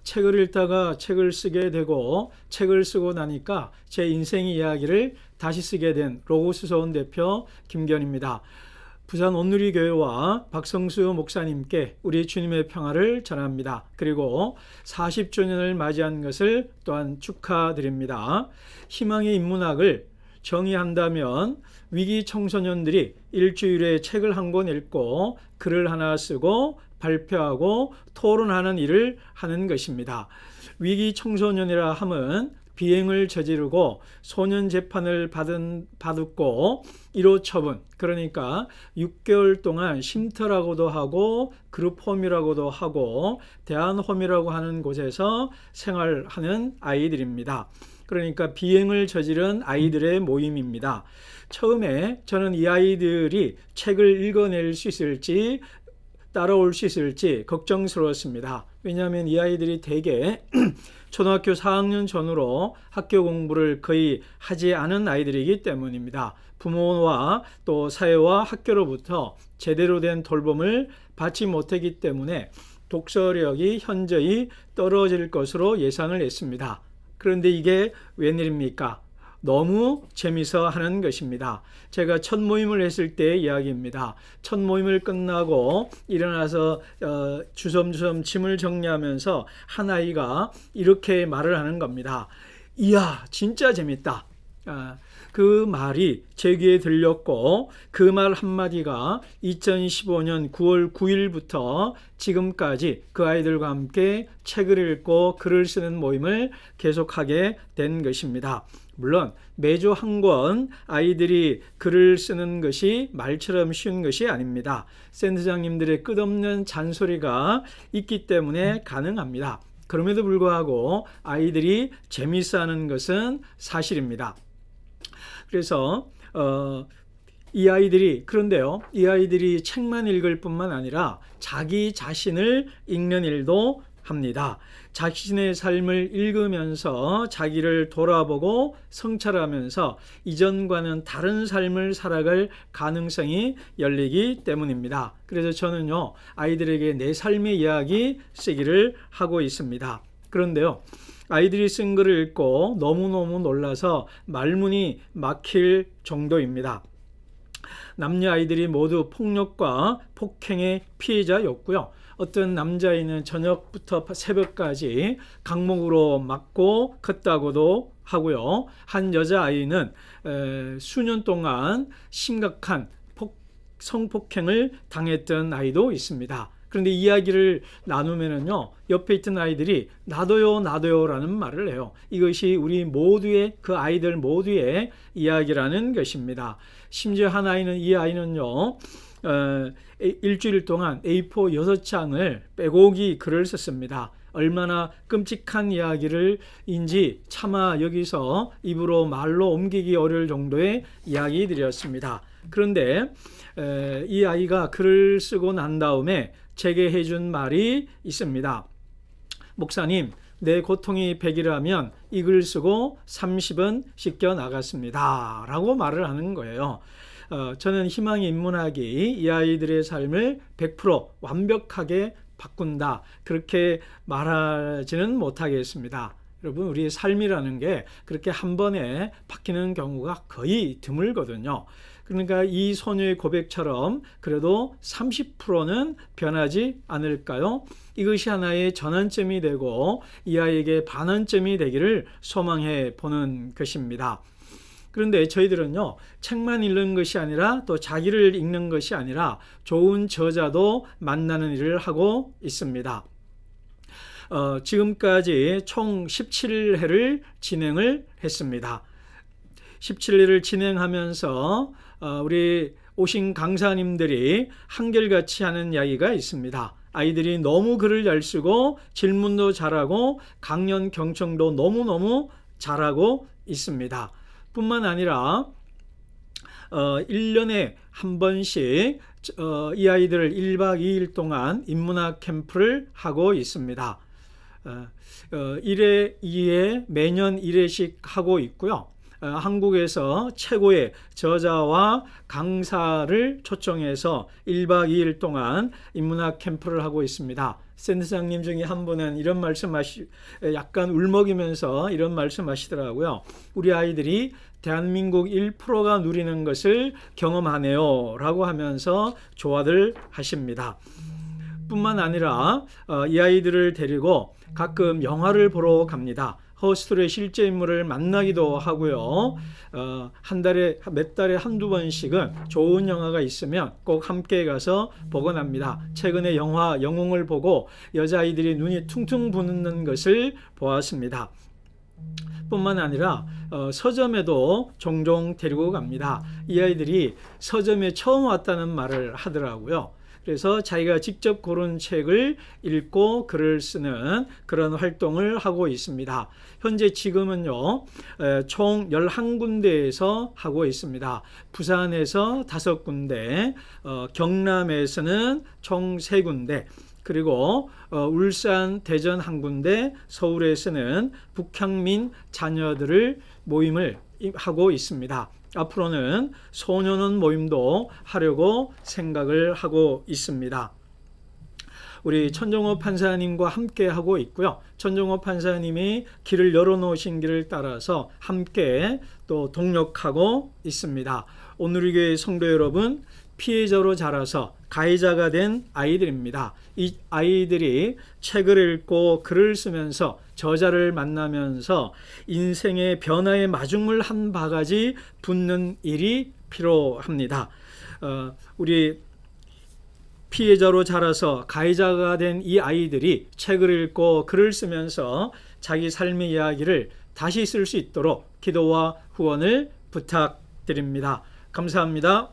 책을 읽다가 책을 쓰게 되고 책을 쓰고 나니까 제 인생의 이야기를 다시 쓰게 된 로고스소원 대표 김기현입니다. 부산 온누리교회와 박성수 목사님께 우리 주님의 평화를 전합니다. 그리고 40주년을 맞이한 것을 또한 축하드립니다. 희망의 인문학을 정의한다면 위기 청소년들이 일주일에 책을 한 권 읽고 글을 하나 쓰고 발표하고 토론하는 일을 하는 것입니다. 위기 청소년이라 함은 비행을 저지르고 소년 재판을 받았고 1호 처분, 그러니까 6개월 동안 쉼터라고도 하고 그룹홈이라고도 하고 대안홈이라고 하는 곳에서 생활하는 아이들입니다. 그러니까 비행을 저지른 아이들의 모임입니다. 처음에 저는 이 아이들이 책을 읽어낼 수 있을지 따라올 수 있을지 걱정스러웠습니다. 왜냐하면 이 아이들이 대개 초등학교 4학년 전후로 학교 공부를 거의 하지 않은 아이들이기 때문입니다. 부모와 또 사회와 학교로부터 제대로 된 돌봄을 받지 못하기 때문에 독서력이 현저히 떨어질 것으로 예상을 했습니다. 그런데 이게 웬일입니까? 너무 재미서 하는 것입니다. 제가 첫 모임을 했을 때의 이야기입니다. 첫 모임을 끝나고 일어나서 주섬주섬 짐을 정리하면서 한 아이가 이렇게 말을 하는 겁니다. 이야, 진짜 재밌다. 그 말이 제 귀에 들렸고 그 말 한마디가 2015년 9월 9일부터 지금까지 그 아이들과 함께 책을 읽고 글을 쓰는 모임을 계속하게 된 것입니다. 물론 매주 한 권 아이들이 글을 쓰는 것이 말처럼 쉬운 것이 아닙니다. 센터장님들의 끝없는 잔소리가 있기 때문에 가능합니다. 그럼에도 불구하고 아이들이 재미있어하는 것은 사실입니다. 그래서 이 아이들이 책만 읽을 뿐만 아니라 자기 자신을 읽는 일도 합니다. 자신의 삶을 읽으면서 자기를 돌아보고 성찰하면서 이전과는 다른 삶을 살아갈 가능성이 열리기 때문입니다. 그래서 저는요, 아이들에게 내 삶의 이야기 쓰기를 하고 있습니다. 그런데요, 아이들이 쓴 글을 읽고 너무너무 놀라서 말문이 막힐 정도입니다. 남녀 아이들이 모두 폭력과 폭행의 피해자였고요. 어떤 남자아이는 저녁부터 새벽까지 강목으로 맞고 컸다고도 하고요. 한 여자아이는 수년 동안 심각한 성폭행을 당했던 아이도 있습니다. 그런데 이야기를 나누면은요, 옆에 있던 아이들이 나도요 라는 말을 해요. 이것이 우리 모두의, 그 아이들 모두의 이야기라는 것입니다. 심지어 한 아이는, 이 아이는요, 일주일 동안 A4 6장을 빼곡히 글을 썼습니다. 얼마나 끔찍한 이야기를인지 차마 여기서 입으로 말로 옮기기 어려울 정도의 이야기들이었습니다. 그런데 이 아이가 글을 쓰고 난 다음에 제게 해준 말이 있습니다. 목사님, 내 고통이 100이라면 이 글 쓰고 30은 씻겨 나갔습니다 라고 말을 하는 거예요. 저는 희망의 인문학이 이 아이들의 삶을 100% 완벽하게 바꾼다, 그렇게 말하지는 못하겠습니다. 여러분, 우리의 삶이라는 게 그렇게 한 번에 바뀌는 경우가 거의 드물거든요. 그러니까 이 소녀의 고백처럼 그래도 30%는 변하지 않을까요? 이것이 하나의 전환점이 되고 이 아이에게 반환점이 되기를 소망해 보는 것입니다. 그런데 저희들은요, 책만 읽는 것이 아니라 또 자기를 읽는 것이 아니라 좋은 저자도 만나는 일을 하고 있습니다. 지금까지 총 17회를 진행을 했습니다. 17회를 진행하면서 우리 오신 강사님들이 한결같이 하는 이야기가 있습니다. 아이들이 너무 글을 잘 쓰고 질문도 잘하고 강연 경청도 너무너무 잘하고 있습니다. 뿐만 아니라 1년에 한 번씩 이 아이들을 1박 2일 동안 인문학 캠프를 하고 있습니다. 1회, 2회 매년 1회씩 하고 있고요. 한국에서 최고의 저자와 강사를 초청해서 1박 2일 동안 인문학 캠프를 하고 있습니다. 센터장님 중에 한 분은 이런 약간 울먹이면서 이런 말씀하시더라고요. 우리 아이들이 대한민국 1%가 누리는 것을 경험하네요 라고 하면서 좋아들 하십니다. 뿐만 아니라 이 아이들을 데리고 가끔 영화를 보러 갑니다. 허스툴의 실제 인물을 만나기도 하고요. 몇 달에 한두 번씩은 좋은 영화가 있으면 꼭 함께 가서 보곤 합니다. 최근에 영웅을 보고 여자아이들이 눈이 퉁퉁 부는 것을 보았습니다. 뿐만 아니라 서점에도 종종 데리고 갑니다. 이 아이들이 서점에 처음 왔다는 말을 하더라고요. 그래서 자기가 직접 고른 책을 읽고 글을 쓰는 그런 활동을 하고 있습니다. 현재 지금은요, 총 11군데에서 하고 있습니다. 부산에서 5군데, 경남에서는 총 3군데, 그리고 울산, 대전 1군데, 서울에서는 북향민 자녀들을 모임을 하고 있습니다. 앞으로는 소년원 모임도 하려고 생각을 하고 있습니다. 우리 천정호 판사님과 함께 하고 있고요. 천정호 판사님이 길을 열어놓으신 길을 따라서 함께 또 동력하고 있습니다. 오늘의 교회 성도 여러분, 피해자로 자라서 가해자가 된 아이들입니다. 이 아이들이 책을 읽고 글을 쓰면서 저자를 만나면서 인생의 변화의 마중물 한 바가지 붙는 일이 필요합니다. 우리 피해자로 자라서 가해자가 된 이 아이들이 책을 읽고 글을 쓰면서 자기 삶의 이야기를 다시 쓸 수 있도록 기도와 후원을 부탁드립니다. 감사합니다.